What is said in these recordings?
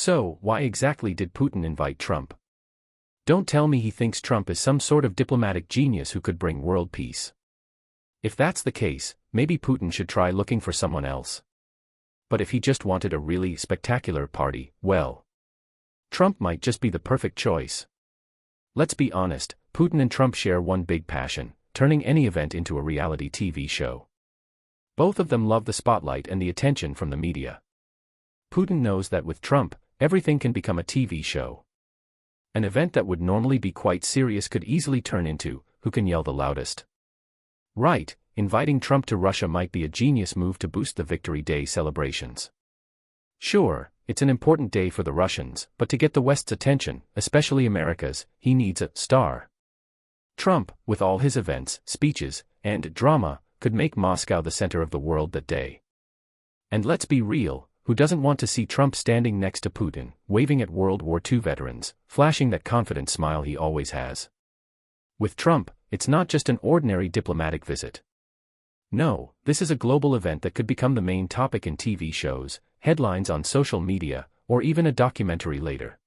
So, why exactly did Putin invite Trump? Don't tell me he thinks Trump is some sort of diplomatic genius who could bring world peace. If that's the case, maybe Putin should try looking for someone else. But if he just wanted a really spectacular party, well, Trump might just be the perfect choice. Let's be honest, Putin and Trump share one big passion: turning any event into a reality TV show. Both of them love the spotlight and the attention from the media. Putin knows that with Trump, everything can become a TV show. An event that would normally be quite serious could easily turn into, who can yell the loudest. Right, inviting Trump to Russia might be a genius move to boost the Victory Day celebrations. Sure, it's an important day for the Russians, but to get the West's attention, especially America's, he needs a star. Trump, with all his events, speeches, and drama, could make Moscow the center of the world that day. And let's be real, who doesn't want to see Trump standing next to Putin, waving at World War II veterans, flashing that confident smile he always has? With Trump, it's not just an ordinary diplomatic visit. No, this is a global event that could become the main topic in TV shows, headlines on social media, or even a documentary later.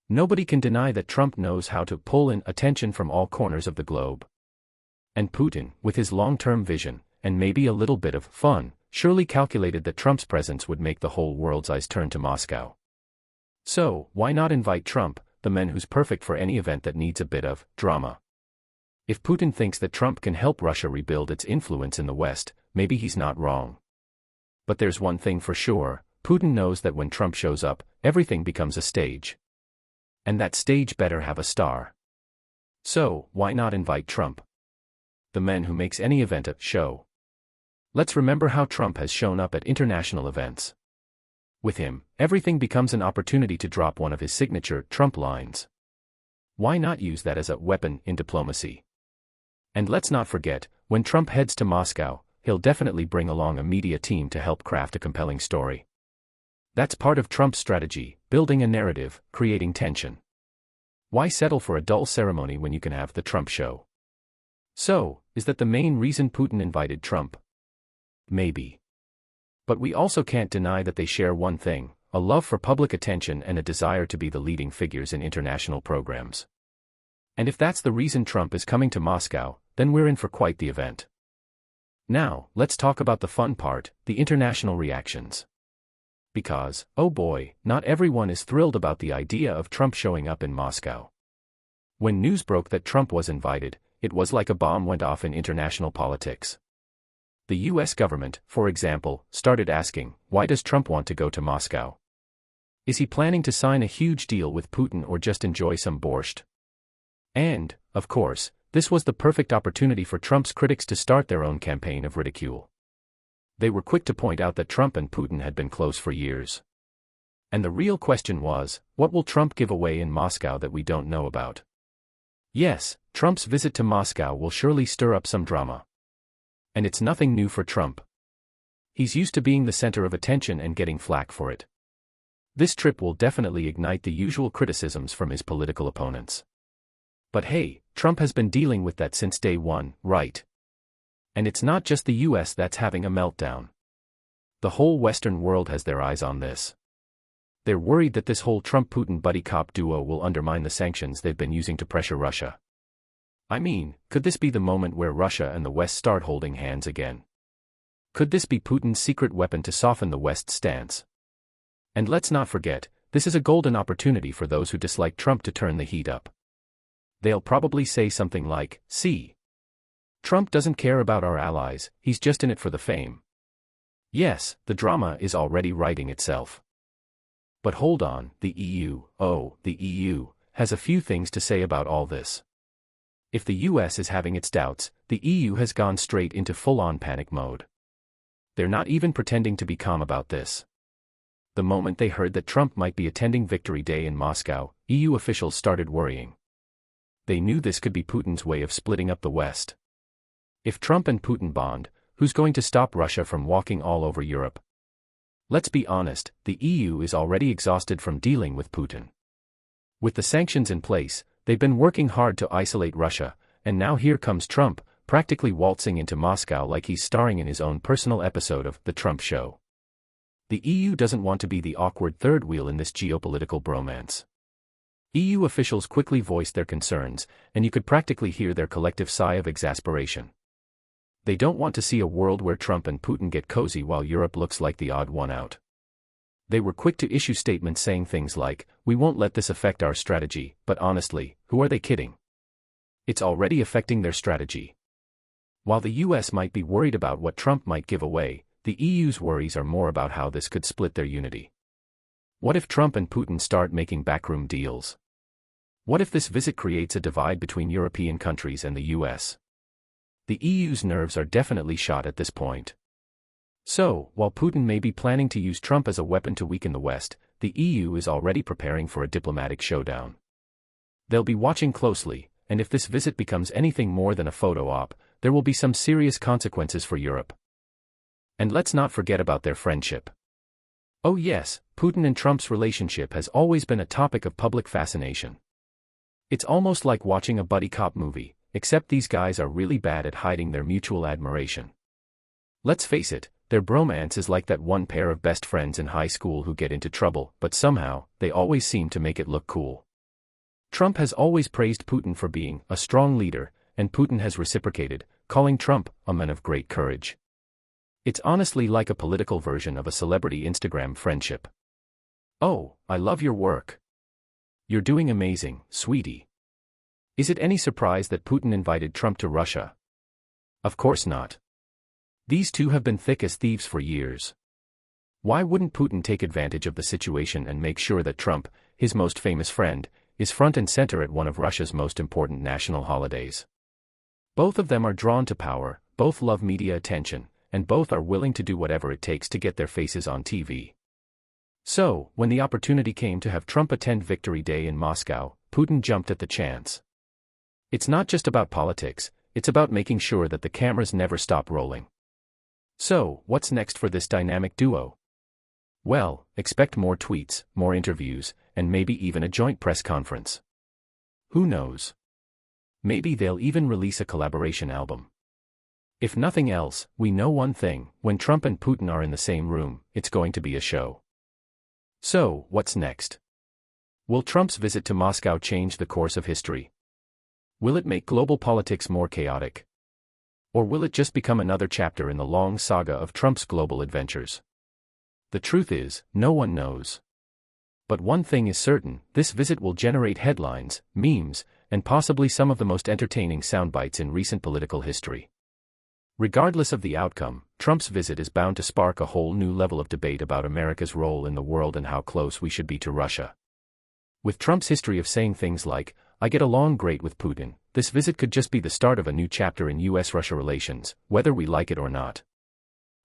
Nobody can deny that Trump knows how to pull in attention from all corners of the globe. And Putin, with his long-term vision, and maybe a little bit of fun, surely calculated that Trump's presence would make the whole world's eyes turn to Moscow. So, why not invite Trump, the man who's perfect for any event that needs a bit of drama? If Putin thinks that Trump can help Russia rebuild its influence in the West, maybe he's not wrong. But there's one thing for sure: Putin knows that when Trump shows up, everything becomes a stage. And that stage better have a star. So, why not invite Trump? The man who makes any event a show. Let's remember how Trump has shown up at international events. With him, everything becomes an opportunity to drop one of his signature Trump lines. Why not use that as a weapon in diplomacy? And let's not forget, when Trump heads to Moscow, he'll definitely bring along a media team to help craft a compelling story. That's part of Trump's strategy: building a narrative, creating tension. Why settle for a dull ceremony when you can have the Trump show? So, is that the main reason Putin invited Trump? Maybe. But we also can't deny that they share one thing: a love for public attention and a desire to be the leading figures in international programs. And if that's the reason Trump is coming to Moscow, then we're in for quite the event. Now, let's talk about the fun part: the international reactions. Because, oh boy, not everyone is thrilled about the idea of Trump showing up in Moscow. When news broke that Trump was invited, it was like a bomb went off in international politics. The US government, for example, started asking, why does Trump want to go to Moscow? Is he planning to sign a huge deal with Putin or just enjoy some borscht? And, of course, this was the perfect opportunity for Trump's critics to start their own campaign of ridicule. They were quick to point out that Trump and Putin had been close for years. And the real question was, what will Trump give away in Moscow that we don't know about? Yes, Trump's visit to Moscow will surely stir up some drama. And it's nothing new for Trump. He's used to being the center of attention and getting flack for it. This trip will definitely ignite the usual criticisms from his political opponents. But hey, Trump has been dealing with that since day one, right? And it's not just the US that's having a meltdown. The whole Western world has their eyes on this. They're worried that this whole Trump-Putin buddy cop duo will undermine the sanctions they've been using to pressure Russia. I mean, could this be the moment where Russia and the West start holding hands again? Could this be Putin's secret weapon to soften the West's stance? And let's not forget, this is a golden opportunity for those who dislike Trump to turn the heat up. They'll probably say something like, see, Trump doesn't care about our allies, he's just in it for the fame. Yes, the drama is already writing itself. But hold on, the EU has a few things to say about all this. If the US is having its doubts, the EU has gone straight into full-on panic mode. They're not even pretending to be calm about this. The moment they heard that Trump might be attending Victory Day in Moscow, EU officials started worrying. They knew this could be Putin's way of splitting up the West. If Trump and Putin bond, who's going to stop Russia from walking all over Europe? Let's be honest, the EU is already exhausted from dealing with Putin. With the sanctions in place, they've been working hard to isolate Russia, and now here comes Trump, practically waltzing into Moscow like he's starring in his own personal episode of The Trump Show. The EU doesn't want to be the awkward third wheel in this geopolitical bromance. EU officials quickly voiced their concerns, and you could practically hear their collective sigh of exasperation. They don't want to see a world where Trump and Putin get cozy while Europe looks like the odd one out. They were quick to issue statements saying things like, "We won't let this affect our strategy," but honestly, who are they kidding? It's already affecting their strategy. While the US might be worried about what Trump might give away, the EU's worries are more about how this could split their unity. What if Trump and Putin start making backroom deals? What if this visit creates a divide between European countries and the US? The EU's nerves are definitely shot at this point. So, while Putin may be planning to use Trump as a weapon to weaken the West, the EU is already preparing for a diplomatic showdown. They'll be watching closely, and if this visit becomes anything more than a photo op, there will be some serious consequences for Europe. And let's not forget about their friendship. Oh yes, Putin and Trump's relationship has always been a topic of public fascination. It's almost like watching a buddy cop movie, except these guys are really bad at hiding their mutual admiration. Let's face it, their bromance is like that one pair of best friends in high school who get into trouble, but somehow, they always seem to make it look cool. Trump has always praised Putin for being a strong leader, and Putin has reciprocated, calling Trump a man of great courage. It's honestly like a political version of a celebrity Instagram friendship. "Oh, I love your work. You're doing amazing, sweetie." Is it any surprise that Putin invited Trump to Russia? Of course not. These two have been thick as thieves for years. Why wouldn't Putin take advantage of the situation and make sure that Trump, his most famous friend, is front and center at one of Russia's most important national holidays? Both of them are drawn to power, both love media attention, and both are willing to do whatever it takes to get their faces on TV. So, when the opportunity came to have Trump attend Victory Day in Moscow, Putin jumped at the chance. It's not just about politics, it's about making sure that the cameras never stop rolling. So, what's next for this dynamic duo? Well, expect more tweets, more interviews, and maybe even a joint press conference. Who knows? Maybe they'll even release a collaboration album. If nothing else, we know one thing: when Trump and Putin are in the same room, it's going to be a show. So, what's next? Will Trump's visit to Moscow change the course of history? Will it make global politics more chaotic? Or will it just become another chapter in the long saga of Trump's global adventures? The truth is, no one knows. But one thing is certain: this visit will generate headlines, memes, and possibly some of the most entertaining soundbites in recent political history. Regardless of the outcome, Trump's visit is bound to spark a whole new level of debate about America's role in the world and how close we should be to Russia. With Trump's history of saying things like, "I get along great with Putin," this visit could just be the start of a new chapter in US-Russia relations, whether we like it or not.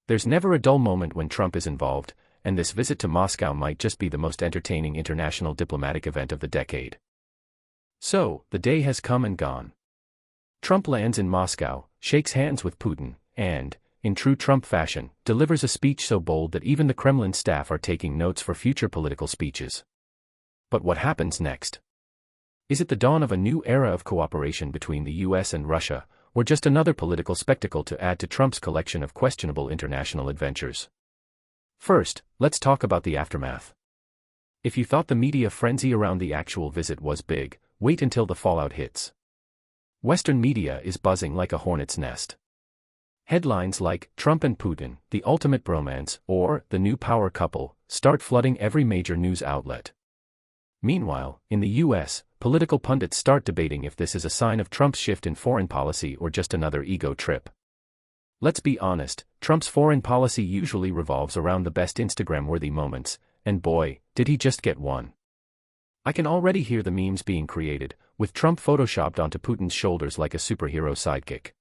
There's never a dull moment when Trump is involved, and this visit to Moscow might just be the most entertaining international diplomatic event of the decade. So, the day has come and gone. Trump lands in Moscow, shakes hands with Putin, and, in true Trump fashion, delivers a speech so bold that even the Kremlin staff are taking notes for future political speeches. But what happens next? Is it the dawn of a new era of cooperation between the US and Russia, or just another political spectacle to add to Trump's collection of questionable international adventures? First, let's talk about the aftermath. If you thought the media frenzy around the actual visit was big, wait until the fallout hits. Western media is buzzing like a hornet's nest. Headlines like "Trump and Putin, the ultimate bromance," or "the new power couple," start flooding every major news outlet. Meanwhile, in the US, political pundits start debating if this is a sign of Trump's shift in foreign policy or just another ego trip. Let's be honest, Trump's foreign policy usually revolves around the best Instagram-worthy moments, and boy, did he just get one. I can already hear the memes being created, with Trump photoshopped onto Putin's shoulders like a superhero sidekick.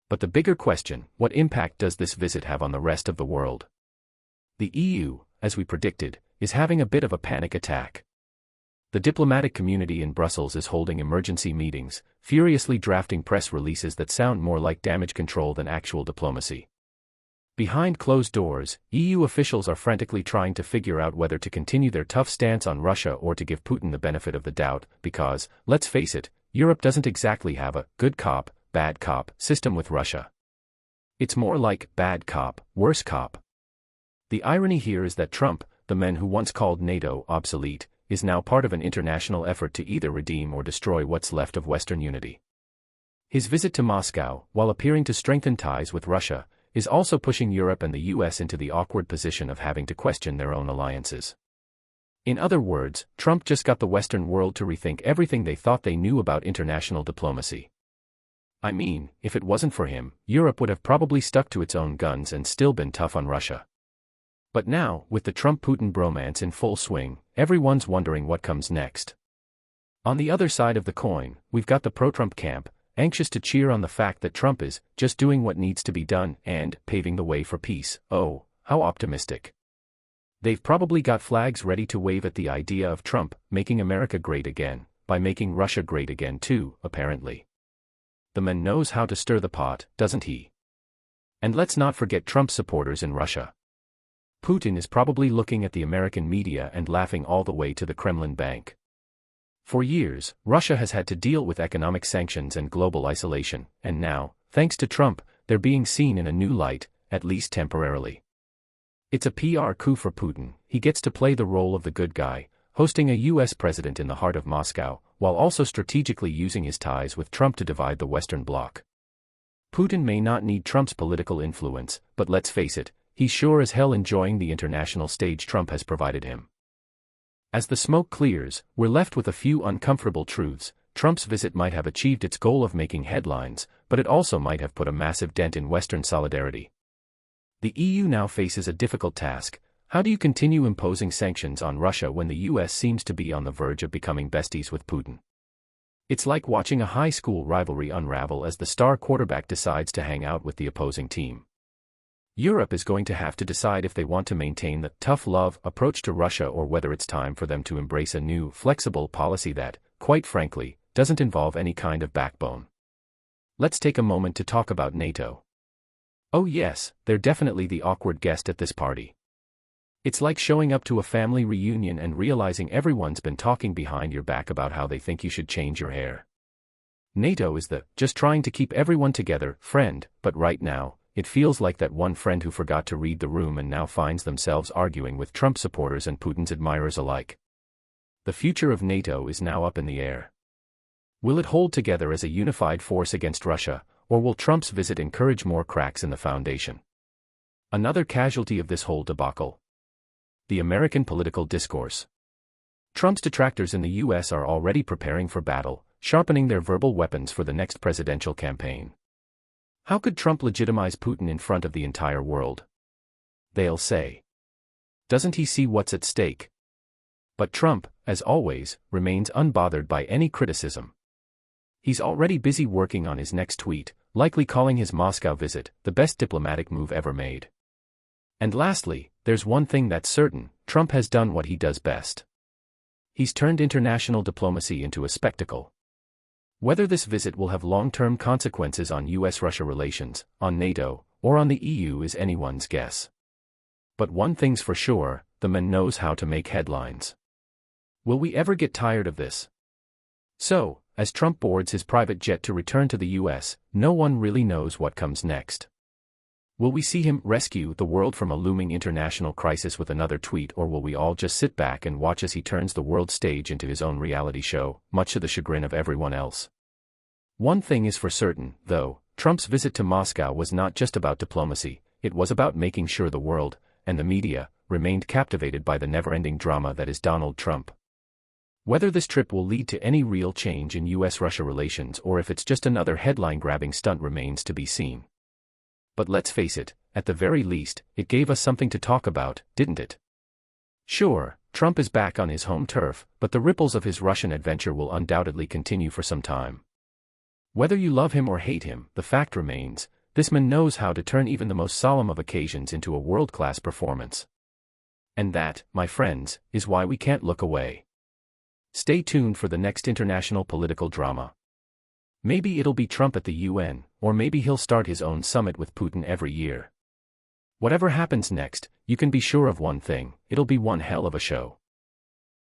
But the bigger question: what impact does this visit have on the rest of the world? The EU, as we predicted, is having a bit of a panic attack. The diplomatic community in Brussels is holding emergency meetings, furiously drafting press releases that sound more like damage control than actual diplomacy. Behind closed doors, EU officials are frantically trying to figure out whether to continue their tough stance on Russia or to give Putin the benefit of the doubt, because, let's face it, Europe doesn't exactly have a good cop, bad cop system with Russia. It's more like bad cop, worse cop. The irony here is that Trump, the man who once called NATO obsolete, is now part of an international effort to either redeem or destroy what's left of Western unity. His visit to Moscow, while appearing to strengthen ties with Russia, is also pushing Europe and the US into the awkward position of having to question their own alliances. In other words, Trump just got the Western world to rethink everything they thought they knew about international diplomacy. I mean, if it wasn't for him, Europe would have probably stuck to its own guns and still been tough on Russia. But now, with the Trump-Putin bromance in full swing, everyone's wondering what comes next. On the other side of the coin, we've got the pro-Trump camp, anxious to cheer on the fact that Trump is just doing what needs to be done and paving the way for peace. Oh, how optimistic. They've probably got flags ready to wave at the idea of Trump making America great again, by making Russia great again too, apparently. The man knows how to stir the pot, doesn't he? And let's not forget Trump's supporters in Russia. Putin is probably looking at the American media and laughing all the way to the Kremlin bank. For years, Russia has had to deal with economic sanctions and global isolation, and now, thanks to Trump, they're being seen in a new light, at least temporarily. It's a PR coup for Putin. He gets to play the role of the good guy, hosting a US president in the heart of Moscow, while also strategically using his ties with Trump to divide the Western bloc. Putin may not need Trump's political influence, but let's face it, he's sure as hell enjoying the international stage Trump has provided him. As the smoke clears, we're left with a few uncomfortable truths. Trump's visit might have achieved its goal of making headlines, but it also might have put a massive dent in Western solidarity. The EU now faces a difficult task. How do you continue imposing sanctions on Russia when the US seems to be on the verge of becoming besties with Putin? It's like watching a high school rivalry unravel as the star quarterback decides to hang out with the opposing team. Europe is going to have to decide if they want to maintain the tough love approach to Russia or whether it's time for them to embrace a new, flexible policy that, quite frankly, doesn't involve any kind of backbone. Let's take a moment to talk about NATO. Oh yes, they're definitely the awkward guest at this party. It's like showing up to a family reunion and realizing everyone's been talking behind your back about how they think you should change your hair. NATO is the just trying to keep everyone together friend, but right now, it feels like that one friend who forgot to read the room and now finds themselves arguing with Trump supporters and Putin's admirers alike. The future of NATO is now up in the air. Will it hold together as a unified force against Russia, or will Trump's visit encourage more cracks in the foundation? Another casualty of this whole debacle. The American political discourse. Trump's detractors in the US are already preparing for battle, sharpening their verbal weapons for the next presidential campaign. How could Trump legitimize Putin in front of the entire world? They'll say. Doesn't he see what's at stake? But Trump, as always, remains unbothered by any criticism. He's already busy working on his next tweet, likely calling his Moscow visit the best diplomatic move ever made. And lastly, there's one thing that's certain: Trump has done what he does best. He's turned international diplomacy into a spectacle. Whether this visit will have long-term consequences on US-Russia relations, on NATO, or on the EU is anyone's guess. But one thing's for sure, the man knows how to make headlines. Will we ever get tired of this? So, as Trump boards his private jet to return to the US, no one really knows what comes next. Will we see him rescue the world from a looming international crisis with another tweet, or will we all just sit back and watch as he turns the world stage into his own reality show, much to the chagrin of everyone else? One thing is for certain, though: Trump's visit to Moscow was not just about diplomacy, it was about making sure the world, and the media, remained captivated by the never-ending drama that is Donald Trump. Whether this trip will lead to any real change in US-Russia relations or if it's just another headline-grabbing stunt remains to be seen. But let's face it, at the very least, it gave us something to talk about, didn't it? Sure, Trump is back on his home turf, but the ripples of his Russian adventure will undoubtedly continue for some time. Whether you love him or hate him, the fact remains, this man knows how to turn even the most solemn of occasions into a world-class performance. And that, my friends, is why we can't look away. Stay tuned for the next international political drama. Maybe it'll be Trump at the UN, or maybe he'll start his own summit with Putin every year. Whatever happens next, you can be sure of one thing: it'll be one hell of a show.